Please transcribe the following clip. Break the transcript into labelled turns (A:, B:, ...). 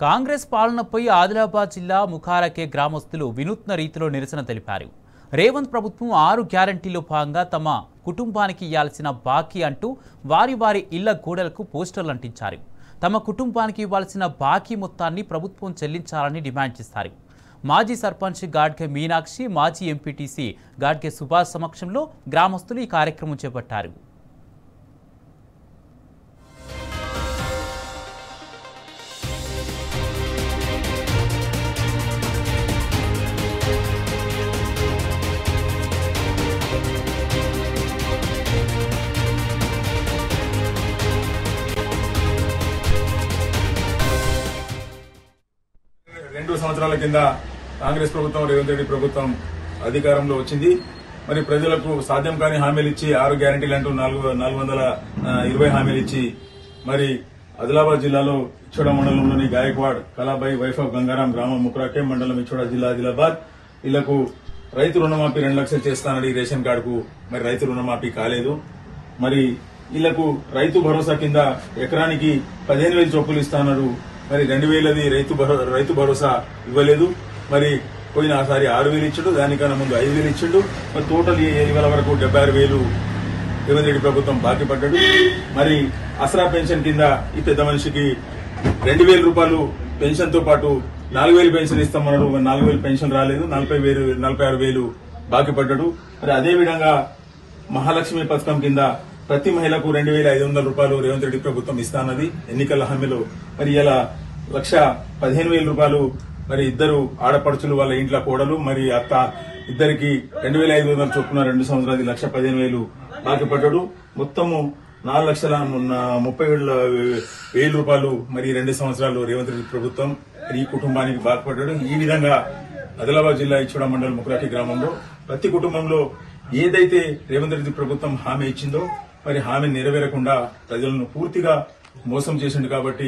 A: కాంగ్రెస్ పాలనపై ఆదిలాబాద్ జిల్లా ముఖారకే గ్రామస్తులు వినూత్న రీతిలో నిరసన తెలిపారు. రేవంత్ ప్రభుత్వం 6 గ్యారంటీలో భాగంగా తమ కుటుంబానికి ఇవ్వాల్సిన బాకీ అంటూ వారి ఇళ్ల గోడలకు పోస్టర్లు అంటించారు. తమ కుటుంబానికి ఇవ్వాల్సిన బాకీ మొత్తాన్ని ప్రభుత్వం చెల్లించాలని డిమాండ్ చేశారు. మాజీ సర్పంచ్ గాడ్గే మీనాక్షి, మాజీ ఎంపీటీసీ గాడ్గే సుభాష్ సమక్షంలో గ్రామస్తులు ఈ కార్యక్రమం చేపట్టారు.
B: రెండు సంవత్సరాల కింద కాంగ్రెస్ ప్రభుత్వం, రేవంత్ రెడ్డి ప్రభుత్వం అధికారంలో వచ్చింది. మరి ప్రజలకు సాధ్యం కాని హామీలు ఇచ్చి 6 గ్యారంటీలు అంటూ 420 హామీలు ఇచ్చి మరి ఆదిలాబాద్ జిల్లాలో ఇచ్చోడ మండలంలోని గాయక్వాడ్ కలాబాయి వైఫ్ ఆఫ్ గంగారాం గ్రామం ముక్రాకే మండలం ఇచ్చోడ జిల్లా ఆదిలాబాద్ వీళ్లకు రైతు రుణమాఫీ 2 లక్షలు చేస్తానని రేషన్ కార్డుకు మరి రైతు రుణమాఫీ కాలేదు. మరి వీళ్లకు రైతు భరోసా కింద ఎకరానికి 15,000 చొప్పులు ఇస్తానన్నారు. మరి 2,000ది రైతు భరోసా ఇవ్వలేదు. మరి పోయినసారి 6,000 ఇచ్చిండు, దానికన్నా ముందు 5,000 ఇచ్చిండు. మరి టోటల్ ఇవాళ వరకు 76,000 రేవంత్ రెడ్డి ప్రభుత్వం బాకీ పడ్డాడు. మరి ఆసరా పెన్షన్ కింద ఈ పెద్ద మనిషికి 2,000 రూపాయలు పెన్షన్ తో పాటు 4,000 పెన్షన్ ఇస్తామన్నాడు. 4,000 పెన్షన్ రాలేదు. 46,000 బాకీ పడ్డాడు. మరి అదేవిధంగా మహాలక్ష్మి పథకం కింద ప్రతి మహిళకు 2,500 రూపాయలు రేవంత్ రెడ్డి ప్రభుత్వం ఇస్తానది ఎన్నికల హామీలో. మరి ఇలా 1,15,000 రూపాయలు మరి ఇద్దరు ఆడపడుచులు వాళ్ళ ఇంట్లో కోడలు మరి అత్త ఇద్దరికి 2,500 చొప్పున 2 సంవత్సరాలు 1,15,000 బాకీ పడ్డాడు. మొత్తము 4,30,000 రూపాయలు మరి 2 సంవత్సరాలు రేవంత్ రెడ్డి ప్రభుత్వం ఈ కుటుంబానికి బాకీ పడ్డాడు. ఈ విధంగా ఆదిలాబాద్ జిల్లా ఇచ్చోడ మండలం ముక్రాకి గ్రామంలో ప్రతి కుటుంబంలో ఏదైతే రేవంత్ రెడ్డి ప్రభుత్వం హామీ ఇచ్చిందో మరి హామీ నెరవేరకుండా ప్రజలను పూర్తిగా మోసం చేసిండు. కాబట్టి